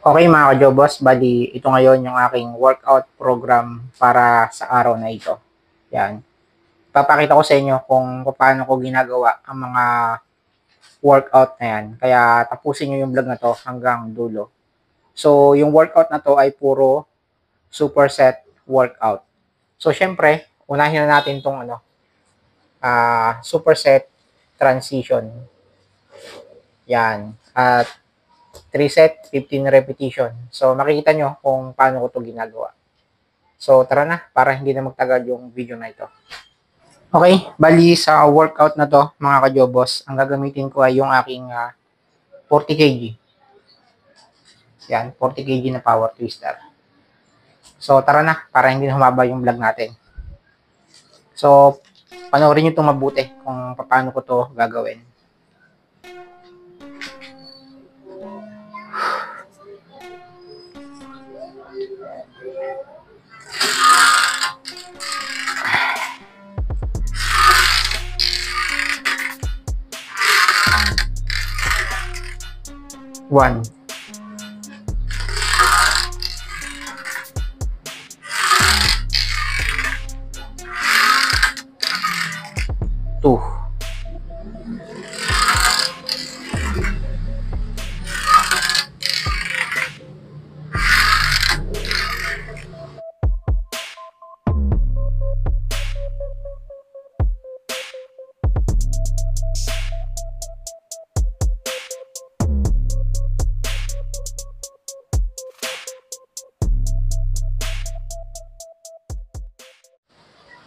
Okay mga ka-Jobos, bali ito ngayon yung aking workout program para sa araw na ito. Yan. Papakita ko sa inyo kung paano ko ginagawa ang mga workout na yan. Kaya tapusin nyo yung vlog na to hanggang dulo. So, yung workout na to ay puro superset workout. So, syempre, unahin na natin tong superset transition. Yan. At 3 set, 15 repetition. So, makikita nyo kung paano ko to ginagawa. So, tara na, para hindi na magtagal yung video na ito. Okay, bali sa workout na to, mga ka-Jobos, ang gagamitin ko ay yung aking 40 kg. Yan, 40 kg na power twister. So, tara na, para hindi na humaba yung vlog natin. So, panoorin nyo itong mabuti kung paano ko to gagawin. One. Two.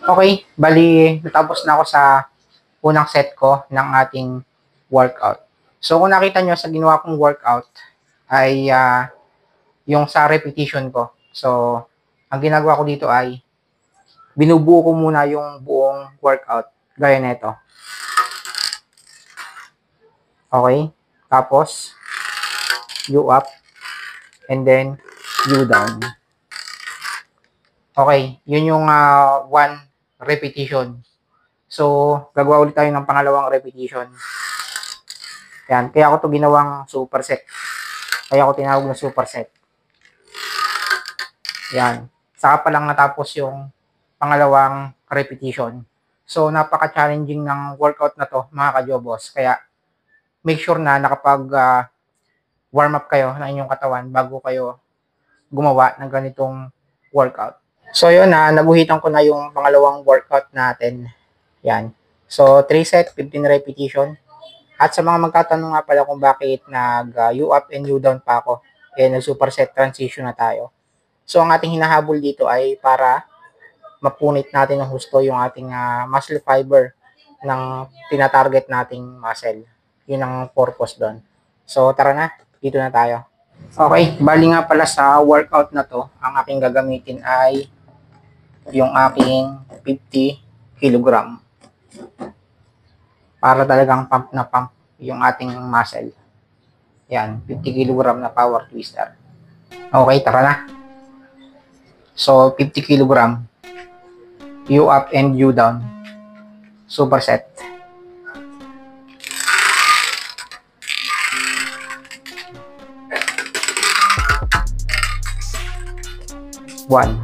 Okay, bali natapos na ako sa unang set ko ng ating workout. So kung nakita nyo sa ginawa kong workout ay yung sa repetition ko. So ang ginagawa ko dito ay binubuo ko muna yung buong workout gaya nito. Okay, tapos you up and then you down. Okay, yun yung one repetition. So, gagawa ulit tayo ng pangalawang repetition. Yan, kaya ako to ginawang superset. Kaya ako tinawag na superset. Yan, saka pa lang natapos yung pangalawang repetition. So, napaka-challenging ng workout na to, mga ka-Jobos. Kaya, make sure na nakapag warm up kayo ng inyong katawan bago kayo gumawa ng ganitong workout. So, yun na, naguhitan ko na yung pangalawang workout natin. Yan. So, 3 set, 15 repetition. At sa mga magtatanong nga pala kung bakit nag-U up and U down pa ako, nag-superset transition na tayo. So, ang ating hinahabol dito ay para mapunit natin ng husto yung ating muscle fiber ng tinatarget nating muscle. Yun ang purpose doon. So, tara na. Dito na tayo. Okay, bali nga pala sa workout na to, ang aking gagamitin ay yung aking 50 kg para talagang pump na pump yung ating muscle. Yan, 50 kg na power twister. Okay, tara na. So, 50 kg, U up and U down, superset. One.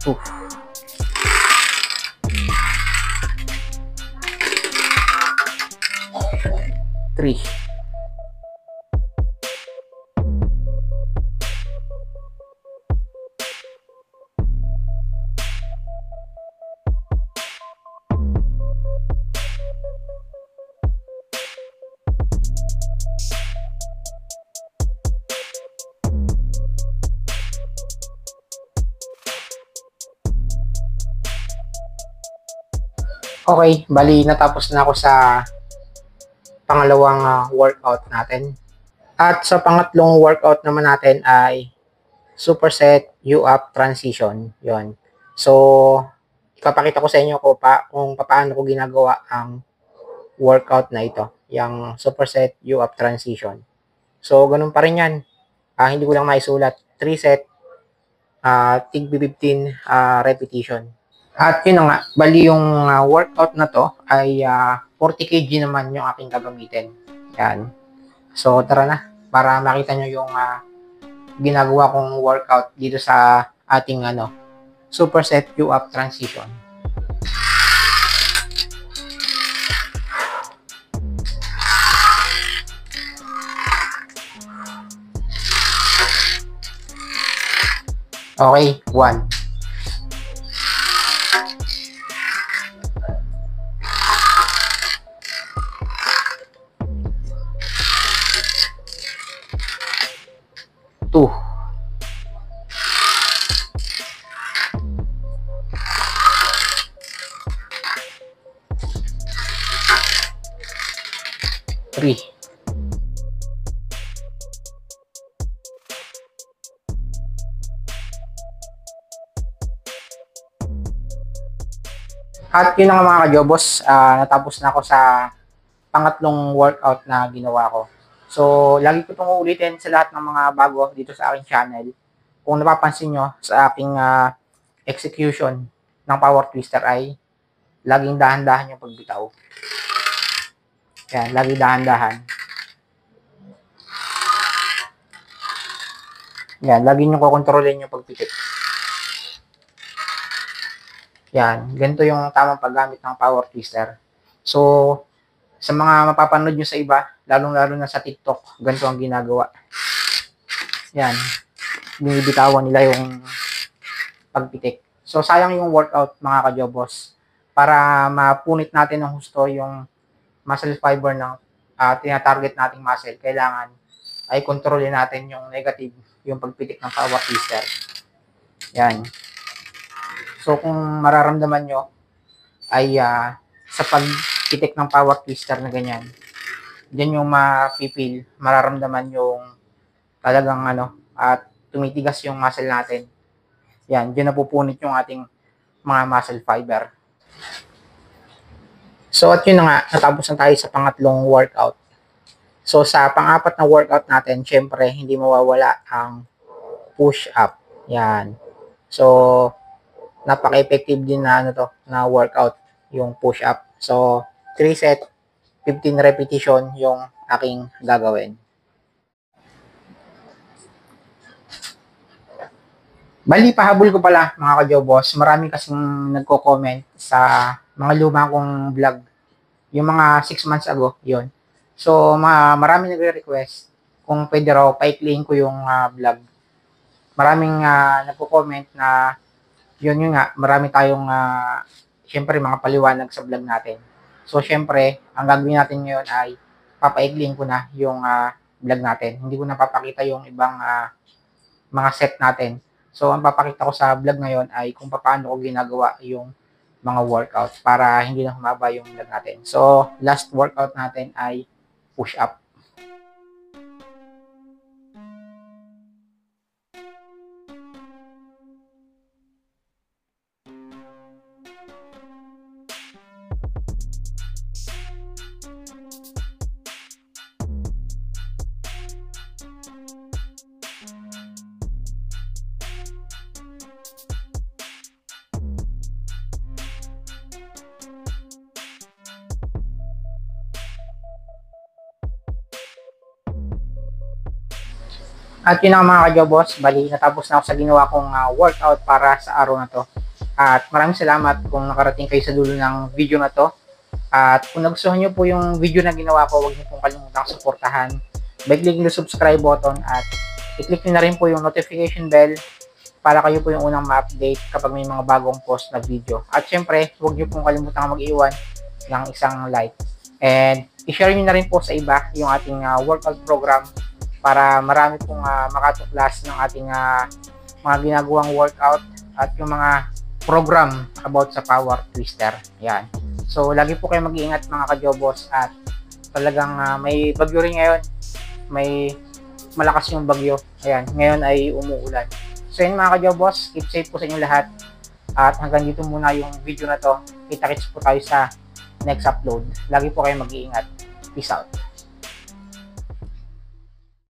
Two. Three. Okay, bali natapos na ako sa pangalawang workout natin. At sa pangatlong workout naman natin ay superset U up transition. Yon. So, ipapakita ko sa inyo kung paano ko ginagawa ang workout na ito, yung superset U up transition. So, ganun pa rin yan. Hindi ko lang maisulat. 3 set, tig 15 repetition. At yun na nga, bali yung workout na to ay 40 kg naman yung aking gagamitin. Yan. So, tara na para makita nyo yung ginagawa kong workout dito sa ating superset Q-up transition. Okay, 1. 2. 3. At yun na nga mga kajobos, natapos na ako sa pangatlong workout na ginawa ko. So, lagi ko itong uulitin sa lahat ng mga bago dito sa aking channel. Kung napapansin nyo sa aking execution ng power twister ay laging dahan-dahan yung pagbitaw. Yan, lagi dahan-dahan. Yan, lagi nyo kukontrolin yung pagpitik. Yan, ganito yung tamang paggamit ng power twister. So, sa mga mapapanood nyo sa iba, lalong-lalo na sa TikTok, ganito ang ginagawa. Yan, binibitawan nila yung pagpitik. So, sayang yung workout mga kajobos. Para mapunit natin ng husto yung muscle fiber ng tinatarget nating muscle, kailangan ay kontrolin natin yung negative, yung pagpitik ng power twister. Yan. So, kung mararamdaman nyo ay sa pagpitik ng power twister na ganyan, dyan yung mapipil, mararamdaman yung talagang at tumitigas yung muscle natin. Yan, dyan napupunit yung ating mga muscle fiber. So, at yun na nga, natapos na tayo sa pangatlong workout. So, sa pang-apat na workout natin, syempre, hindi mawawala ang push-up. Yan. So, napaka-effective din na na workout yung push-up. So, 3 set, 15 repetition yung aking gagawin. Bali, pahabol ko pala mga kajobos. Marami kasing nagko-comment sa mga luma kong vlog. Yung mga 6 months ago, yun. So, marami nagre-request kung pwede raw paikliin ko yung vlog. Maraming nagko-comment na yun nga, marami tayong syempre mga paliwanag sa vlog natin. So, syempre, ang gagawin natin ngayon ay papaikliin ko na yung vlog natin. Hindi ko na papakita yung ibang mga set natin. So, ang papakita ko sa vlog ngayon ay kung paano ko ginagawa yung mga workout para hindi na humaba yung vlog natin. So, last workout natin ay push-up. At yun ang mga kajobos, bali natapos na ako sa ginawa kong workout para sa araw na to. At maraming salamat kung nakarating kayo sa dulo ng video na to. At kung nagustuhan nyo po yung video na ginawa ko, huwag nyo pong kalimutang suportahan by clicking the subscribe button at i-click nyo na rin po yung notification bell para kayo po yung unang ma-update kapag may mga bagong post na video. At syempre, huwag nyo pong kalimutang mag-iwan ng isang like. And i-share nyo na rin po sa iba yung ating workout program para marami pong makatuklas ng ating mga ginagawang workout at yung mga program about sa power twister. Yan. So, lagi po kayo mag-iingat mga kajobos at talagang may bagyo rin ngayon. May malakas yung bagyo. Ayan, ngayon ay umuulan. So, yun mga kajobos, keep safe po sa inyo lahat. At hanggang dito muna yung video na to. Kita-kits po tayo sa next upload. Lagi po kayo mag-iingat. Peace out.